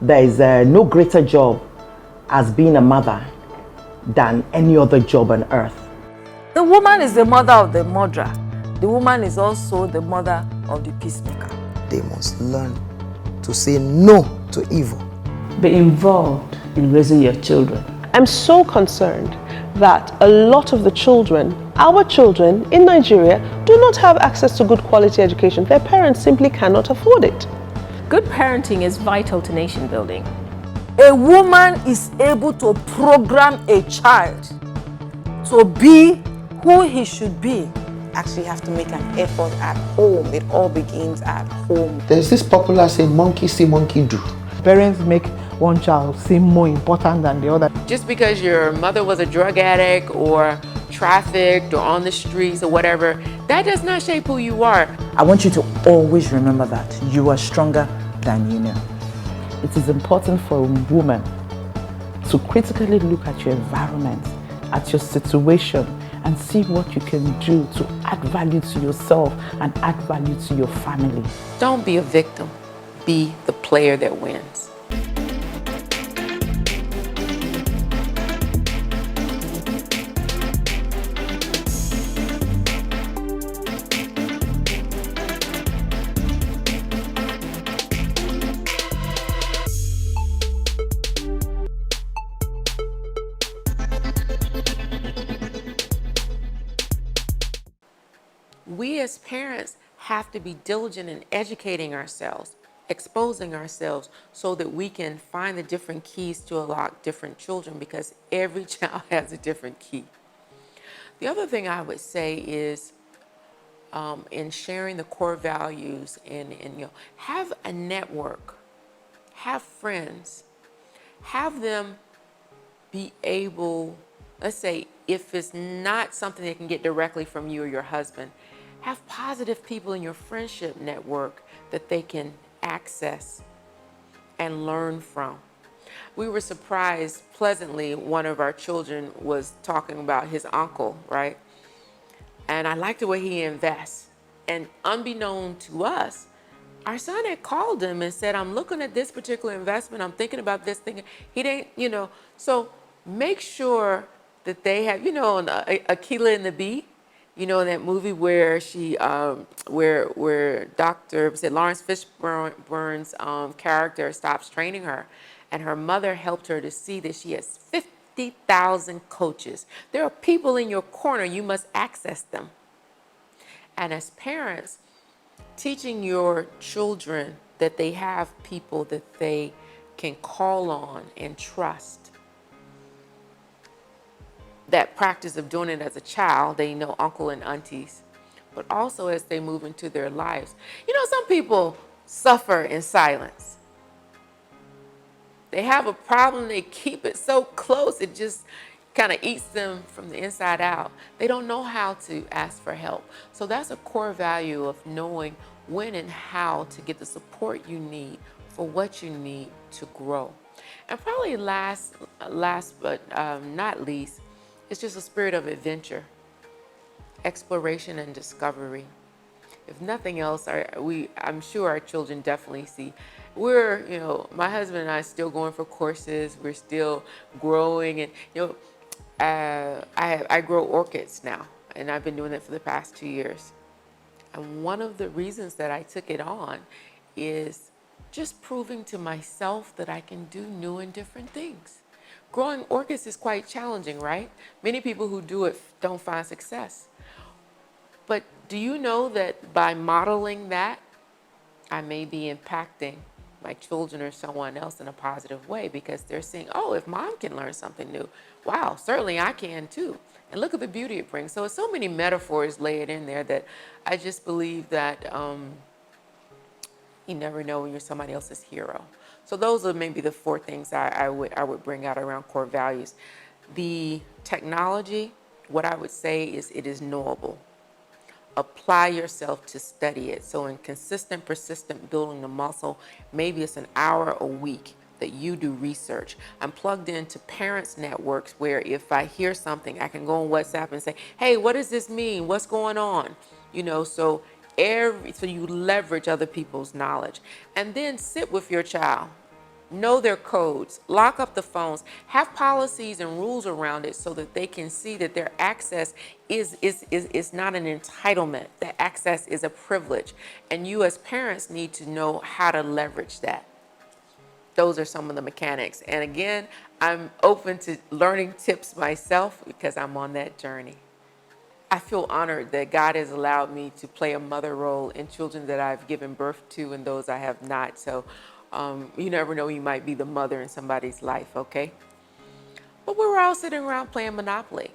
there is no greater job as being a mother than any other job on earth. The woman is the mother of the murderer. The woman is also the mother of the peacemaker. They must learn to say no to evil. Be involved in raising your children. I'm so concerned that a lot of the children, our children in Nigeria, do not have access to good quality education. Their parents simply cannot afford it. Good parenting is vital to nation building. A woman is able to program a child to be who he should be. Actually have to make an effort at home. It all begins at home. There's this popular saying, monkey see, monkey do. Parents make one child seem more important than the other. Just because your mother was a drug addict or trafficked or on the streets or whatever, that does not shape who you are. I want you to always remember that you are stronger than you know. It is important for a woman to critically look at your environment, at your situation, and see what you can do to add value to yourself and add value to your family. Don't be a victim. Be the player that wins. We as parents have to be diligent in educating ourselves, exposing ourselves so that we can find the different keys to unlock different children, because every child has a different key. The other thing I would say is in sharing the core values and have a network, have friends, have them be able, let's say if it's not something they can get directly from you or your husband, have positive people in your friendship network that they can access and learn from. We were surprised pleasantly, one of our children was talking about his uncle, right? And I like the way he invests. And unbeknown to us, our son had called him and said, I'm looking at this particular investment, I'm thinking about this thing. He didn't, so make sure that they have, Akilah and the Bee, that movie where she, where Dr. Lawrence Fishburne's character stops training her, and her mother helped her to see that she has 50,000 coaches. There are people in your corner, you must access them. And as parents, teaching your children that they have people that they can call on and trust. That practice of doing it as a child, they know uncle and aunties, but also as they move into their lives. Some people suffer in silence. They have a problem, they keep it so close, it just kind of eats them from the inside out. They don't know how to ask for help. So that's a core value of knowing when and how to get the support you need for what you need to grow. And probably last but not least, it's just a spirit of adventure, exploration and discovery. If nothing else, I'm sure our children definitely see. My husband and I are still going for courses. We're still growing, and I grow orchids now, and I've been doing it for the past 2 years. And one of the reasons that I took it on is just proving to myself that I can do new and different things. Growing orchids is quite challenging, right? Many people who do it don't find success. But do you know that by modeling that, I may be impacting my children or someone else in a positive way, because they're seeing, oh, if mom can learn something new, wow, certainly I can too. And look at the beauty it brings. So it's so many metaphors layered in there that I just believe that you never know when you're somebody else's hero. So those are maybe the 4 things I would bring out around core values. The technology, what I would say is it is knowable. Apply yourself to study it. So in consistent, persistent building the muscle, maybe it's an hour a week that you do research. I'm plugged into parents networks where if I hear something, I can go on WhatsApp and say, hey, what does this mean? What's going on? So you leverage other people's knowledge, and then sit with your child. know their codes, lock up the phones, have policies and rules around it so that they can see that their access is not an entitlement. That access is a privilege. And you as parents need to know how to leverage that. Those are some of the mechanics. And again, I'm open to learning tips myself because I'm on that journey. I feel honored that God has allowed me to play a mother role in children that I've given birth to and those I have not. So you never know, you might be the mother in somebody's life, okay? But we were all sitting around playing Monopoly.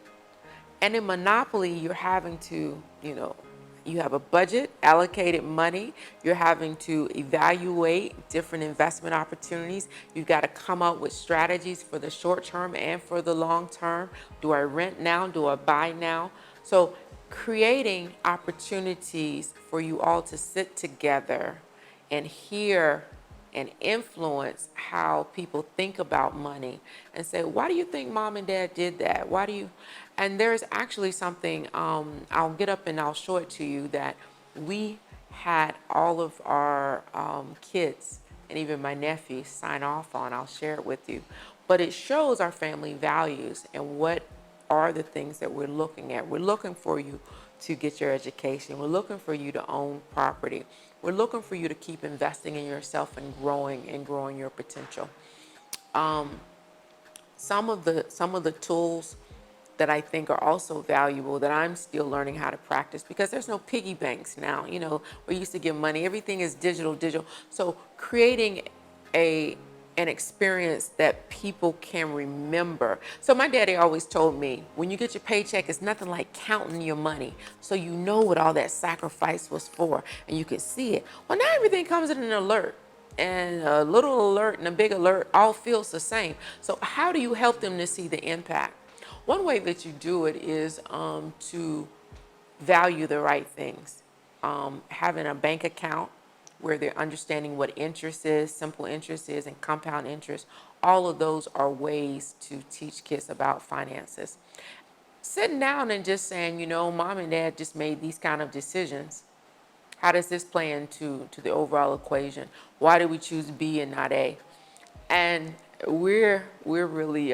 And in Monopoly, you're having to, you have a budget, allocated money. You're having to evaluate different investment opportunities. You've got to come up with strategies for the short term and for the long term. Do I rent now? Do I buy now? So creating opportunities for you all to sit together and hear and influence how people think about money and say, why do you think mom and dad did that? Why do you? And there's actually something, I'll get up and I'll show it to you, that we had all of our kids and even my nephews sign off on. I'll share it with you. But it shows our family values and what are the things that we're looking at. We're looking for you to get your education. We're looking for you to own property. We're looking for you to keep investing in yourself and growing your potential. Some of the tools that I think are also valuable that I'm still learning how to practice, because there's no piggy banks now. We used to give money. Everything is digital. So creating an experience that people can remember. So my daddy always told me, when you get your paycheck, it's nothing like counting your money, so you know what all that sacrifice was for and you can see it. Well, now everything comes in an alert, and a little alert and a big alert all feels the same. So how do you help them to see the impact? One way that you do it is to value the right things. Having a bank account where they're understanding what interest is, simple interest is, and compound interest. All of those are ways to teach kids about finances. Sitting down and just saying, mom and dad just made these kind of decisions. How does this play into the overall equation? Why did we choose B and not A? And we're really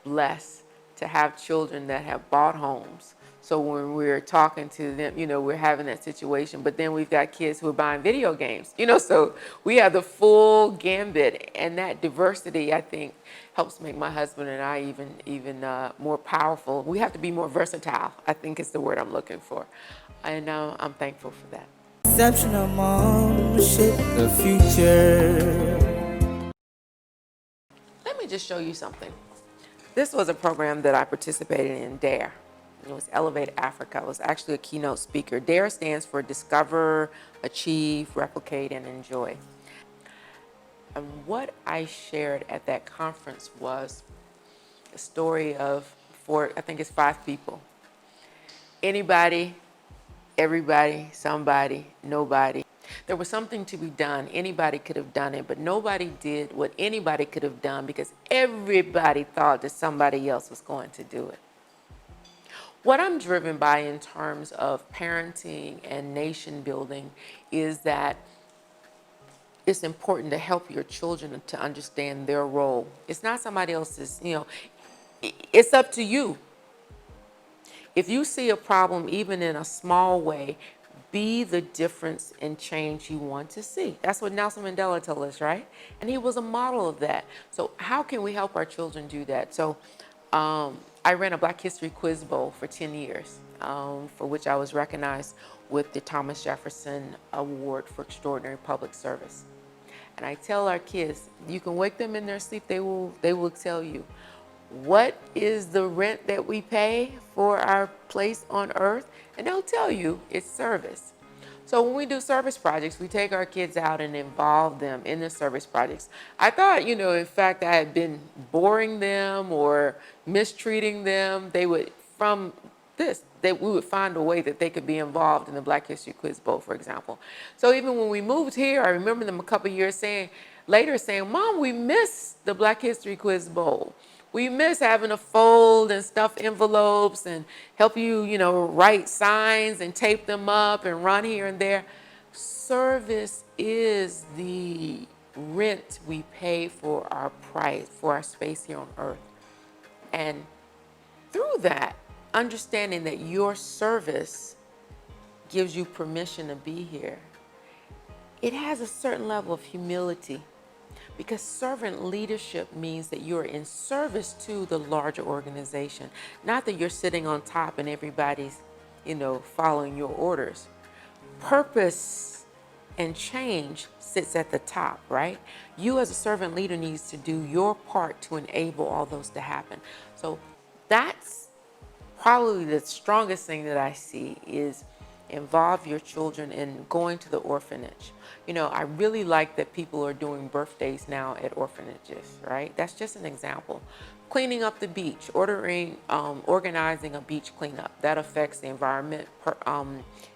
blessed to have children that have bought homes. So when we're talking to them, we're having that situation. But then we've got kids who are buying video games, so we have the full gambit. And that diversity, I think, helps make my husband and I even more powerful. We have to be more versatile, I think is the word I'm looking for. And I'm thankful for that. Exceptional mom, shape the future. Let me just show you something. This was a program that I participated in, DARE. It was Elevate Africa. I was actually a keynote speaker. DARE stands for Discover, Achieve, Replicate, and Enjoy. And what I shared at that conference was a story of I think it's 5 people. Anybody, everybody, somebody, nobody. There was something to be done. Anybody could have done it, but nobody did what anybody could have done because everybody thought that somebody else was going to do it. What I'm driven by in terms of parenting and nation building is that it's important to help your children to understand their role. It's not somebody else's, it's up to you. If you see a problem, even in a small way, be the difference and change you want to see. That's what Nelson Mandela told us, right? And he was a model of that. So how can we help our children do that? So I ran a Black History Quiz Bowl for 10 years, for which I was recognized with the Thomas Jefferson Award for Extraordinary Public Service. And I tell our kids, you can wake them in their sleep, they will tell you, what is the rent that we pay for our place on earth? And they'll tell you it's service. So when we do service projects, we take our kids out and involve them in the service projects. I thought, in fact, I had been boring them or mistreating them. They would, we would find a way that they could be involved in the Black History Quiz Bowl, for example. So even when we moved here, I remember them a couple of years later saying, Mom, we miss the Black History Quiz Bowl. We miss having to fold and stuff envelopes and help you, write signs and tape them up and run here and there. Service is the rent we pay for our price, for our space here on earth. And through that, understanding that your service gives you permission to be here, it has a certain level of humility, because servant leadership means that you're in service to the larger organization, not that you're sitting on top and everybody's, following your orders. Purpose and change sits at the top, right? You as a servant leader needs to do your part to enable all those to happen. So that's probably the strongest thing that I see, is involve your children in going to the orphanage. I really like that people are doing birthdays now at orphanages, right? That's just an example. Cleaning up the beach, organizing a beach cleanup. That affects the environment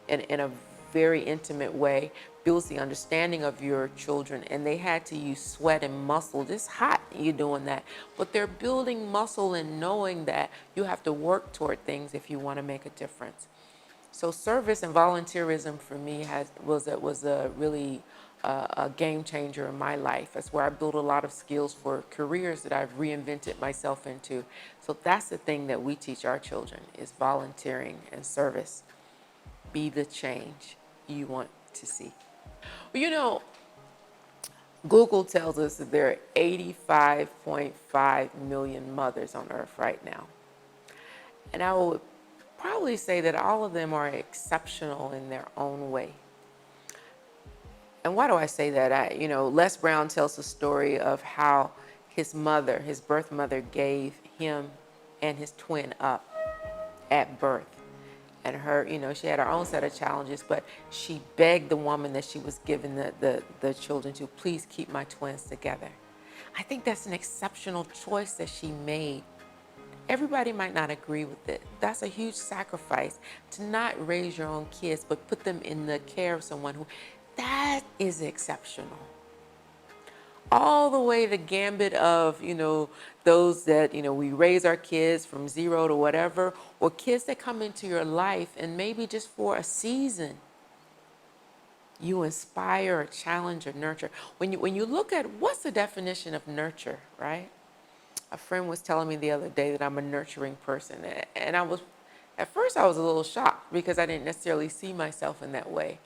in a very intimate way, builds the understanding of your children, and they had to use sweat and muscle. It's hot, you're doing that. But they're building muscle and knowing that you have to work toward things if you want to make a difference. So service and volunteerism for me was a really a game changer in my life. That's where I built a lot of skills for careers that I've reinvented myself into. So that's the thing that we teach our children, is volunteering and service. Be the change you want to see. Well, Google tells us that there are 85.5 million mothers on earth right now. And I would probably say that all of them are exceptional in their own way. And why do I say that? Les Brown tells the story of how his birth mother, gave him and his twin up at birth. And her, she had her own set of challenges, but she begged the woman that she was giving the children to, please keep my twins together. I think that's an exceptional choice that she made. Everybody might not agree with it. That's a huge sacrifice, to not raise your own kids, but put them in the care of someone that is exceptional. All the way to the gambit of, those that, we raise our kids from 0 to whatever, or kids that come into your life and maybe just for a season, you inspire or challenge or nurture. When you look at what's the definition of nurture, right? A friend was telling me the other day that I'm a nurturing person. And at first I was a little shocked, because I didn't necessarily see myself in that way.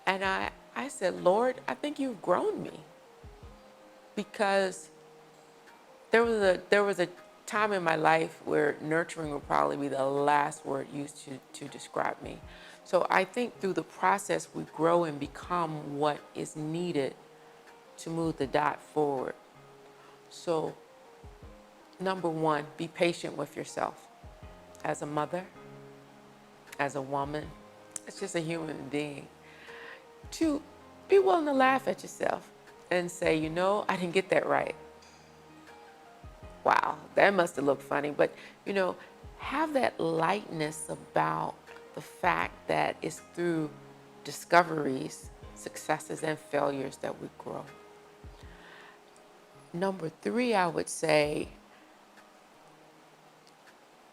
And I said, Lord, I think you've grown me. Because there was a time in my life where nurturing would probably be the last word used to describe me. So I think through the process we grow and become what is needed to move the dot forward. So number one, be patient with yourself as a mother, as a woman, as just a human being. 2, be willing to laugh at yourself and say, I didn't get that right. Wow, that must have looked funny. But, have that lightness about the fact that it's through discoveries, successes, and failures that we grow. Number 3, I would say,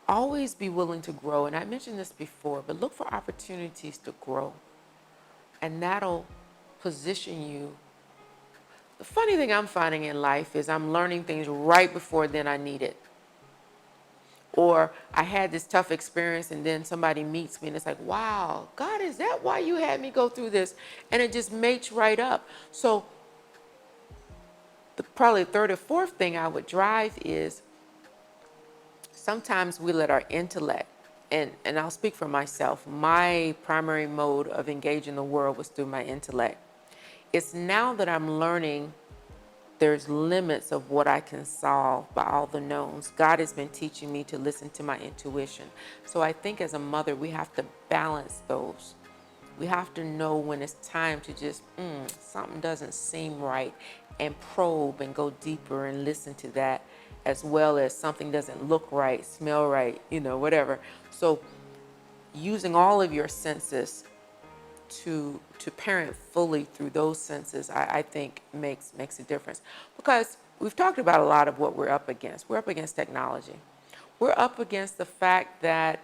always be willing to grow. And I mentioned this before, but look for opportunities to grow. And that'll position you. The funny thing I'm finding in life is I'm learning things right before then I need it. Or I had this tough experience and then somebody meets me and it's like, wow, God, is that why you had me go through this? And it just mates right up. So probably the 3rd or 4th thing I would drive is, sometimes we let our intellect, and I'll speak for myself, my primary mode of engaging the world was through my intellect. It's now that I'm learning there's limits of what I can solve by all the knowns. God has been teaching me to listen to my intuition. So I think as a mother, we have to balance those. We have to know when it's time to just, something doesn't seem right, and probe and go deeper and listen to that, as well as something doesn't look right, smell right, whatever. So using all of your senses to parent fully through those senses, I think makes a difference. Because we've talked about a lot of what we're up against. We're up against technology. We're up against the fact that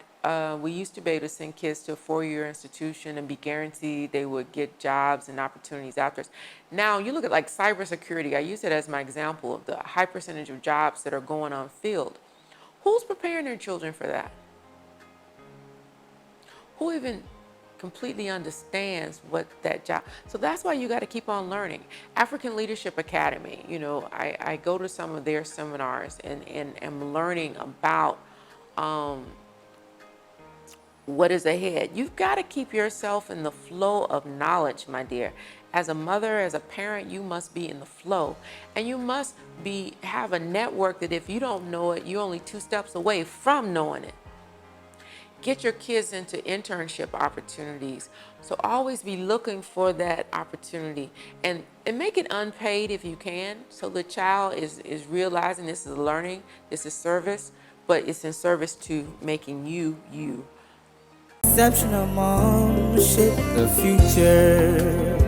we used to be able to send kids to a 4-year institution and be guaranteed they would get jobs and opportunities after. Now you look at like cybersecurity. I use it as my example of the high percentage of jobs that are going on field. Who's preparing their children for that? Who even completely understands what that job? So that's why you got to keep on learning. African Leadership Academy, you know, I go to some of their seminars and am learning about what is ahead. You've got to keep yourself in the flow of knowledge, my dear. As a mother, as a parent, you must be in the flow, and you must have a network that if you don't know it, you're only 2 steps away from knowing it. Get your kids into internship opportunities. So always be looking for that opportunity, and make it unpaid if you can, so the child is realizing this is learning, this is service, but it's in service to making you, you. Exceptional mom, shape the future.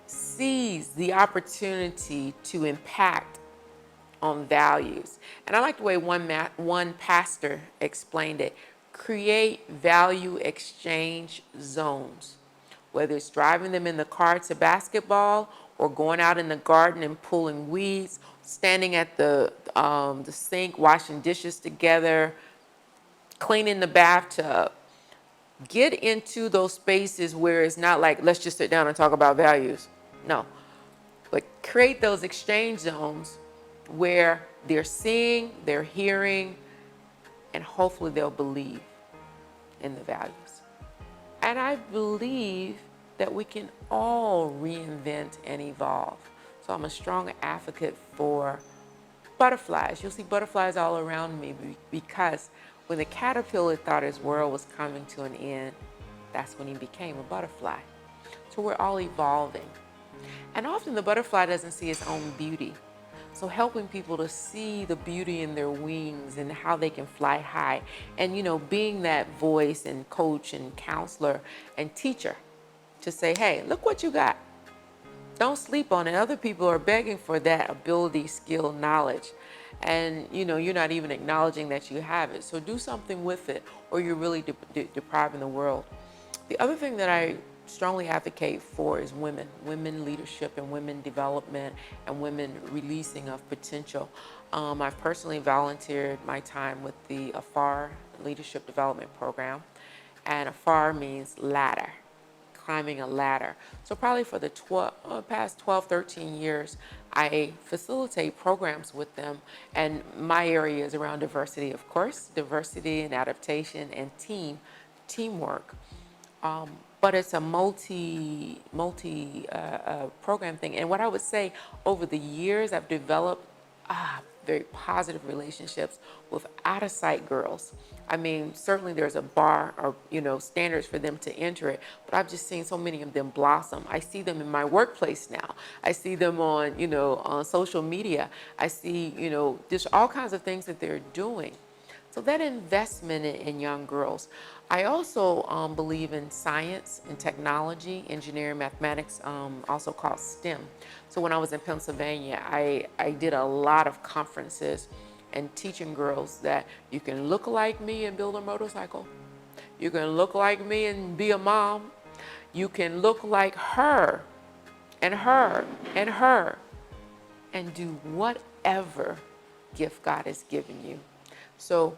Seize the opportunity to impact on values. And I like the way one pastor explained it. Create value exchange zones. Whether it's driving them in the car to basketball, or going out in the garden and pulling weeds, standing at the sink, washing dishes together, cleaning the bathtub. Get into those spaces where it's not like, let's just sit down and talk about values. No, but create those exchange zones where they're seeing, they're hearing, and hopefully they'll believe in the values. And I believe that we can all reinvent and evolve. So I'm a strong advocate for butterflies. You'll see butterflies all around me, because when the caterpillar thought his world was coming to an end, that's when he became a butterfly. So we're all evolving. And often the butterfly doesn't see its own beauty. So helping people to see the beauty in their wings and how they can fly high. And, you know, being that voice and coach and counselor and teacher to say, hey, look what you got. Don't sleep on it. Other people are begging for that ability, skill, knowledge. And, you know, you're not even acknowledging that you have it. So do something with it, or you're really depriving the world. The other thing that I strongly advocate for is women leadership and women development and women releasing of potential. I've personally volunteered my time with the AFAR Leadership Development Program, and AFAR means ladder, climbing a ladder. So probably for the past 12, 13 years, I facilitate programs with them, and my area is around diversity, of course, diversity and adaptation and teamwork. But it's a multi program thing. And what I would say, over the years, I've developed very positive relationships with out-of-sight girls. I mean, certainly there's a bar or, you know, standards for them to enter it, but I've just seen so many of them blossom. I see them in my workplace now. I see them on, you know, on social media. I see, you know, there's all kinds of things that they're doing. So that investment in young girls. I also believe in science and technology, engineering, mathematics, also called STEM. So when I was in Pennsylvania, I did a lot of conferences and teaching girls that you can look like me and build a motorcycle. You can look like me and be a mom. You can look like her and her and her and do whatever gift God has given you. So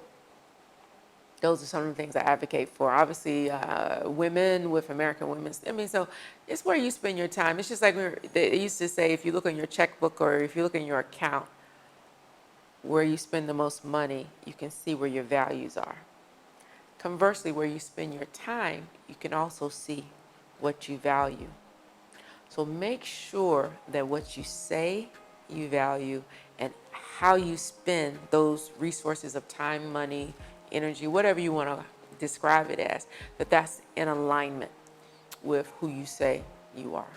those are some of the things I advocate for. Obviously, women with American Women's, I mean, so it's where you spend your time. It's just like they used to say, if you look on your checkbook or if you look in your account, where you spend the most money, you can see where your values are. Conversely, where you spend your time, you can also see what you value. So make sure that what you say you value and how you spend those resources of time, money, energy, whatever you want to describe it as, that's in alignment with who you say you are.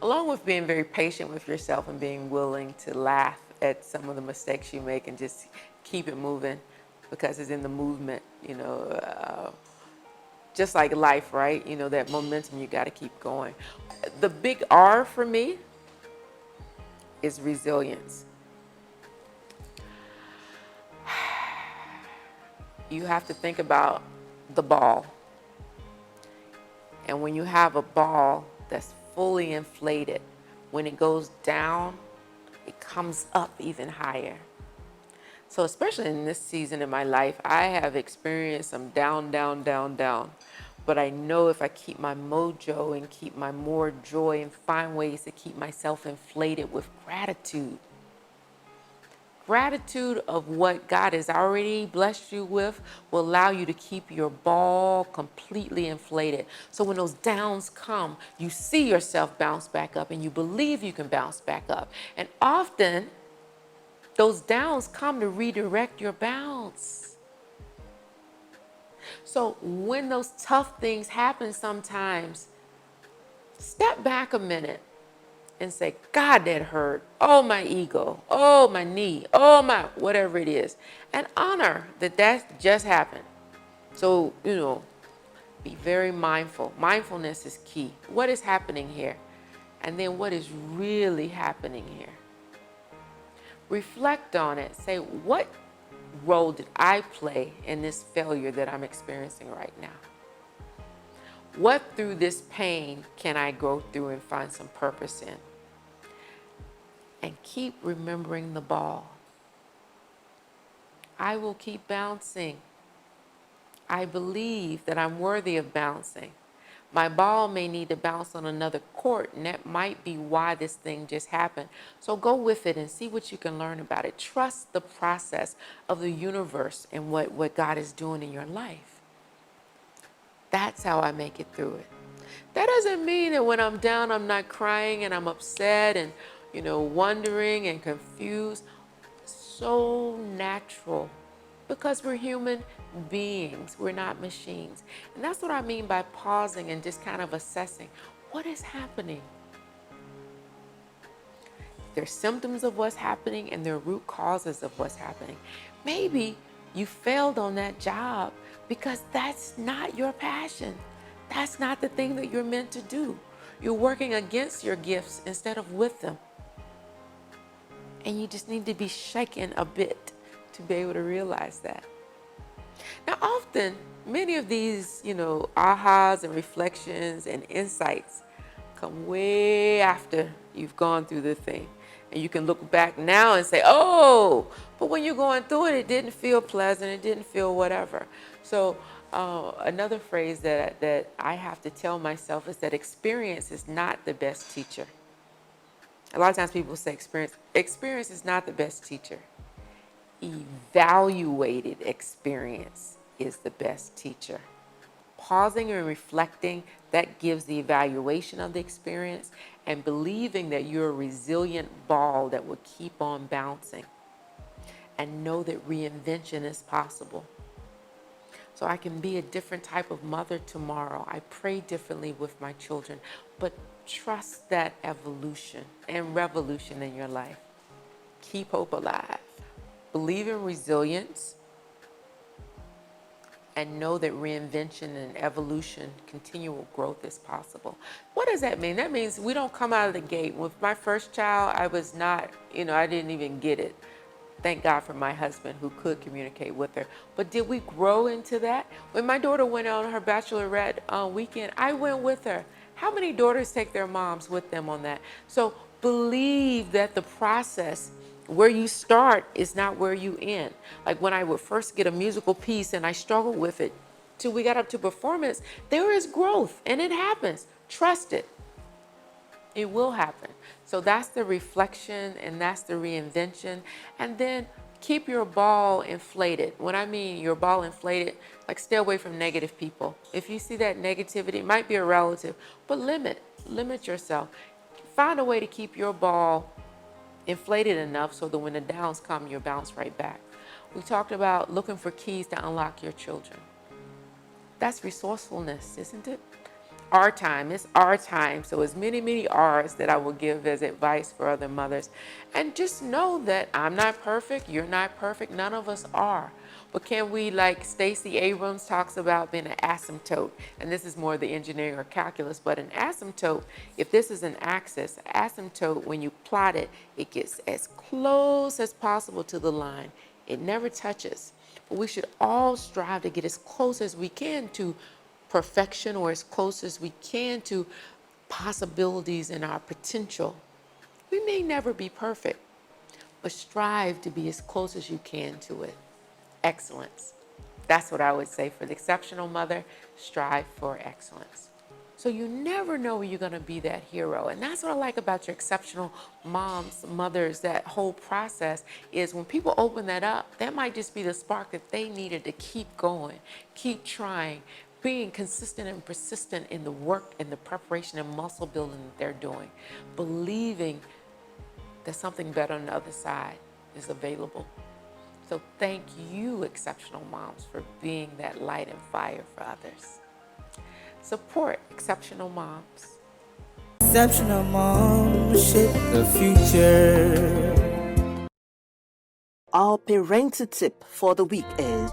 Along with being very patient with yourself and being willing to laugh at some of the mistakes you make and just keep it moving, because it's in the movement, you know, just like life, right? You know, that momentum, you got to keep going. The big R for me is resilience. you have to think about the ball. And when you have a ball that's fully inflated, when it goes down, it comes up even higher. So especially in this season in my life, I have experienced some down, down, down, down. But I know if I keep my mojo and keep my more joy and find ways to keep myself inflated with gratitude, gratitude of what God has already blessed you with will allow you to keep your ball completely inflated. So when those downs come, you see yourself bounce back up and you believe you can bounce back up. And often those downs come to redirect your bounce. So when those tough things happen sometimes, step back a minute and say, God, that hurt. Oh, my ego. Oh, my knee. Oh, my whatever it is. And honor that that just happened. So, be very mindful. Mindfulness is key. What is happening here? And then what is really happening here? Reflect on it. Say, what role did I play in this failure that I'm experiencing right now? What through this pain can I go through and find some purpose in? And keep remembering the ball. I will keep bouncing. I believe that I'm worthy of bouncing. My ball may need to bounce on another court, and that might be why this thing just happened. So go with it and see what you can learn about it. Trust the process of the universe and what God is doing in your life. That's how I make it through it. That doesn't mean that when I'm down, I'm not crying and I'm upset and, wondering and confused. So natural because we're human beings. We're not machines. And that's what I mean by pausing and just kind of assessing what is happening. There's symptoms of what's happening and there are root causes of what's happening. Maybe you failed on that job because that's not your passion. That's not the thing that you're meant to do. You're working against your gifts instead of with them. And you just need to be shaken a bit to be able to realize that. Now, often, many of these, ahas and reflections and insights come way after you've gone through the thing. And you can look back now and say, oh, but when you're going through it, it didn't feel pleasant. It didn't feel whatever. So another phrase that I have to tell myself is that experience is not the best teacher. A lot of times people say experience is not the best teacher. Evaluated experience is the best teacher. Pausing and reflecting, that gives the evaluation of the experience, and believing that you're a resilient ball that will keep on bouncing, and know that reinvention is possible. So I can be a different type of mother tomorrow. I pray differently with my children, but trust that evolution and revolution in your life. Keep hope alive. Believe in resilience and know that reinvention and evolution, continual growth is possible. What does that mean? That means we don't come out of the gate. With my first child, I was not, I didn't even get it. Thank God for my husband who could communicate with her. But did we grow into that? When my daughter went on her bachelorette weekend, I went with her. How many daughters take their moms with them on that? So believe that the process, where you start is not where you end. Like when I would first get a musical piece and I struggled with it till we got up to performance, there is growth and it happens. Trust it. It will happen. So that's the reflection and that's the reinvention. And then keep your ball inflated. When I mean your ball inflated, like stay away from negative people. If you see that negativity, it might be a relative, but limit yourself. Find a way to keep your ball inflated enough so that when the downs come, you bounce right back. We talked about looking for keys to unlock your children. That's resourcefulness, isn't it? Our time, it's our time. So as many R's that I will give as advice for other mothers. And just know that I'm not perfect, you're not perfect, none of us are. But can we, like Stacey Abrams talks about being an asymptote, and this is more the engineering or calculus, but an asymptote, if this is an axis, asymptote, when you plot it, it gets as close as possible to the line. It never touches. But we should all strive to get as close as we can to perfection, or as close as we can to possibilities and our potential. We may never be perfect, but strive to be as close as you can to it. Excellence. That's what I would say for the exceptional mother. Strive for excellence. So you never know when you're going to be that hero. And that's what I like about your exceptional moms, mothers, that whole process is when people open that up, that might just be the spark that they needed to keep going, keep trying, being consistent and persistent in the work and the preparation and muscle building that they're doing, believing that something better on the other side is available. So thank you, exceptional moms, for being that light and fire for others. Support exceptional moms. Exceptional moms shape the future. Our parental tip for the week is